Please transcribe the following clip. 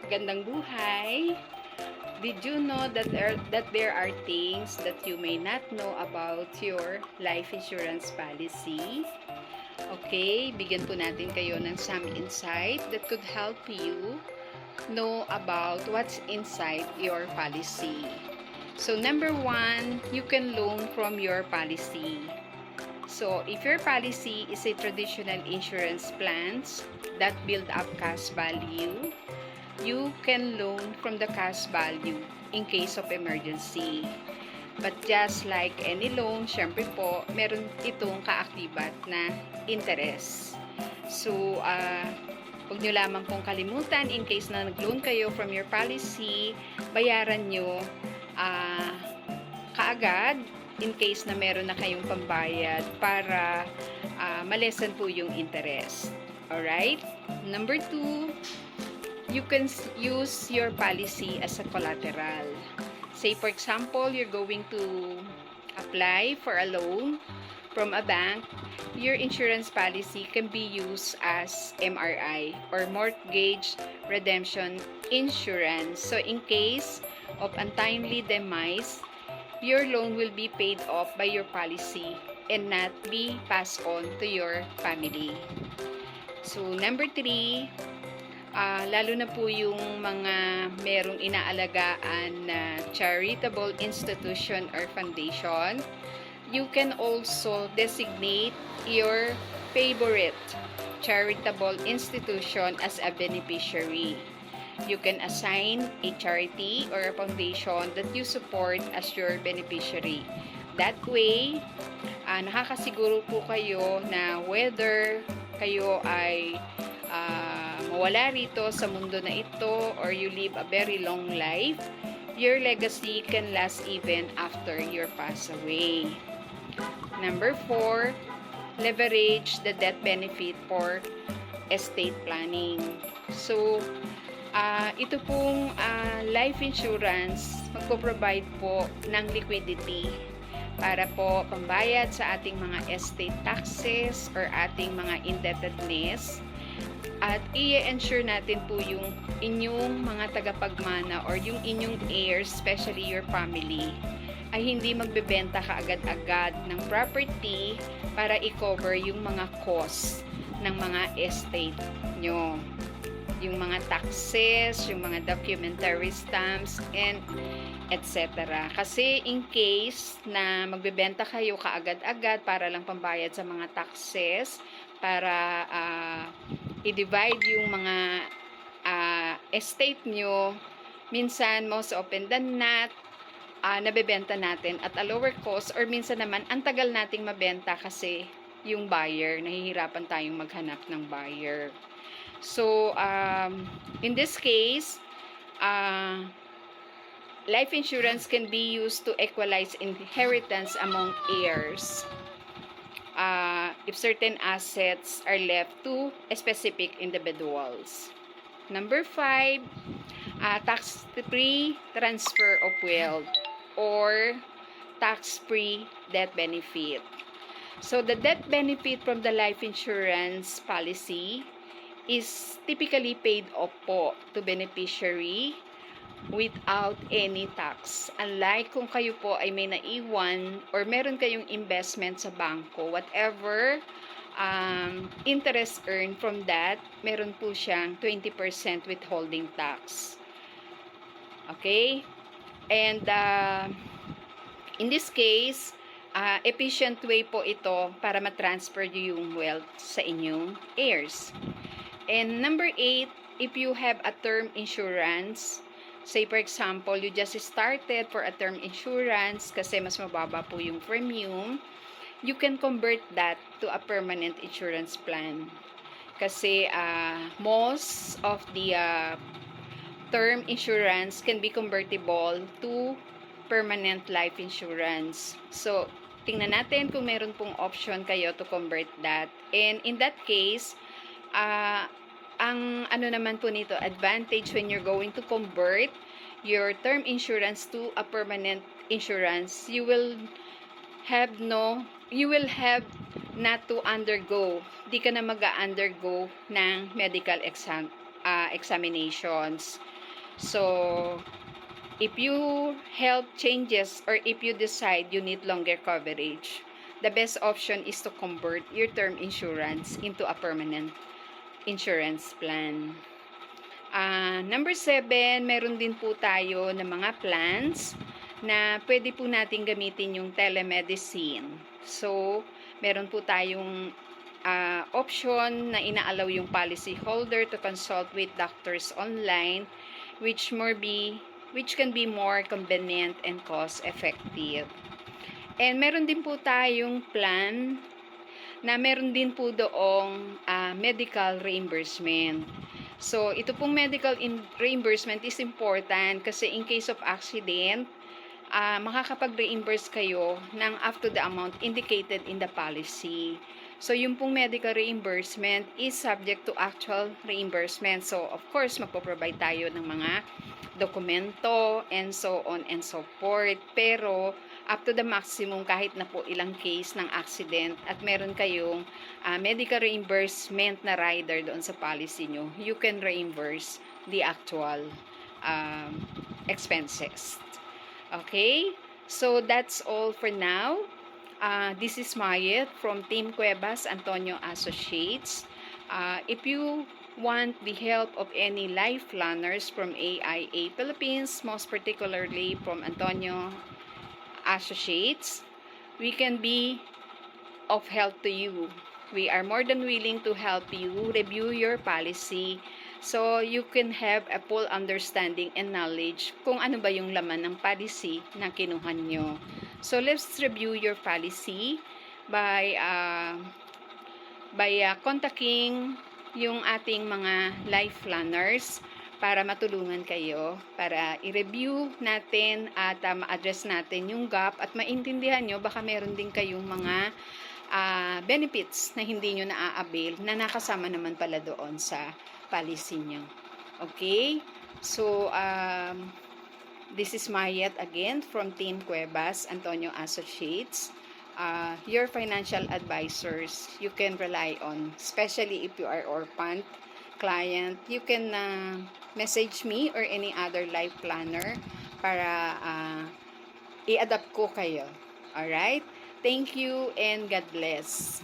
Gandang buhay! Did you know that there are things that you may not know about your life insurance policy? Okay, bigyan po natin kayo ng some insight that could help you know about what's inside your policy. So number one, you can loan from your policy. So if your policy is a traditional insurance plans that build up cash value, you can loan from the cash value in case of emergency. But just like any loan, syempre po, meron itong kaakibat na interest. So, huwag nyo lamang pong kalimutan, in case na nag-loan kayo from your policy, bayaran nyo kaagad in case na meron na kayong pambayad para malesen po yung interest. Alright? Number 2, you can use your policy as a collateral. Say for example, you're going to apply for a loan from a bank, your insurance policy can be used as MRI or mortgage redemption insurance. So in case of untimely demise, your loan will be paid off by your policy and not be passed on to your family. So number 3, lalo na po yung mga merong inaalagaan na charitable institution or foundation, you can also designate your favorite charitable institution as a beneficiary. You can assign a charity or a foundation that you support as your beneficiary. That way, nakakasiguro po kayo na whether kayo ay mawala rito sa mundo na ito or you live a very long life, your legacy can last even after you pass away. Number 4, leverage the death benefit for estate planning. So, ito pong life insurance magpo-provide po ng liquidity para po pambayad sa ating mga estate taxes or ating mga indebtedness. At i-ensure natin po yung inyong mga tagapagmana or yung inyong heirs, especially your family, ay hindi magbebenta kaagad-agad ng property para i-cover yung mga costs ng mga estate nyo. Yung mga taxes, yung mga documentary stamps, and etc. Kasi in case na magbebenta kayo kaagad-agad para lang pambayad sa mga taxes, para i-divide yung mga estate nyo, minsan most often than not, nabebenta natin at a lower cost, or minsan naman ang tagal nating mabenta kasi yung buyer, nahihirapan tayong maghanap ng buyer. So, in this case, life insurance can be used to equalize inheritance among heirs. If certain assets are left to specific individuals. Number 5, tax-free transfer of wealth or tax-free death benefit. So, the death benefit from the life insurance policy is typically paid off po to beneficiary without any tax. Unlike kung kayo po ay may naiwan or meron kayong investment sa bangko, whatever interest earned from that, meron po siyang 20% withholding tax. Okay? And in this case, efficient way po ito para ma-transfer yung wealth sa inyong heirs. And number 8, if you have a term insurance, say for example, you just started for a term insurance kasi mas mababa po yung premium, you can convert that to a permanent insurance plan. Kasi most of the term insurance can be convertible to permanent life insurance. So, tingnan natin kung meron pong option kayo to convert that. And in that case, ang ano naman po nito, advantage when you're going to convert your term insurance to a permanent insurance, you will have not to undergo, di ka na mag-undergo ng medical examinations. So, if your health changes or if you decide you need longer coverage, the best option is to convert your term insurance into a permanent insurance plan. Number 7, meron din po tayo ng mga plans na pwede po natin gamitin yung telemedicine. So, meron po tayong option na ina-allow yung policy holder to consult with doctors online, which can be more convenient and cost effective. And meron din po tayong plan na meron din po doong medical reimbursement. So, ito pong medical reimbursement is important kasi in case of accident, makakapag-reimburse kayo ng up to the amount indicated in the policy. So, yung pong medical reimbursement is subject to actual reimbursement. So, of course, magpo-provide tayo ng mga dokumento and so on and so forth. Pero, up to the maximum kahit na po ilang case ng accident at meron kayong medical reimbursement na rider doon sa policy nyo, you can reimburse the actual expenses. Okay? So, that's all for now. This is Mayet from Team Cuevas Antonio Associates. If you want the help of any life planners from AIA Philippines, most particularly from Antonio Associates, we can be of help to you. We are more than willing to help you review your policy so you can have a full understanding and knowledge kung ano ba yung laman ng policy na kinuha nyo. So let's review your policy by contacting yung ating mga life planners para matulungan kayo, para i-review natin at ma-address natin yung gap at maintindihan nyo, baka meron din kayong mga benefits na hindi nyo na-avail na nakasama naman pala doon sa policy nyo. Okay? So, this is Mayet again from Team Cuevas Antonio Associates. Your financial advisors you can rely on, especially if you are orphan client. You can message me or any other life planner para i-adapt ko kayo. Alright? Thank you and God bless.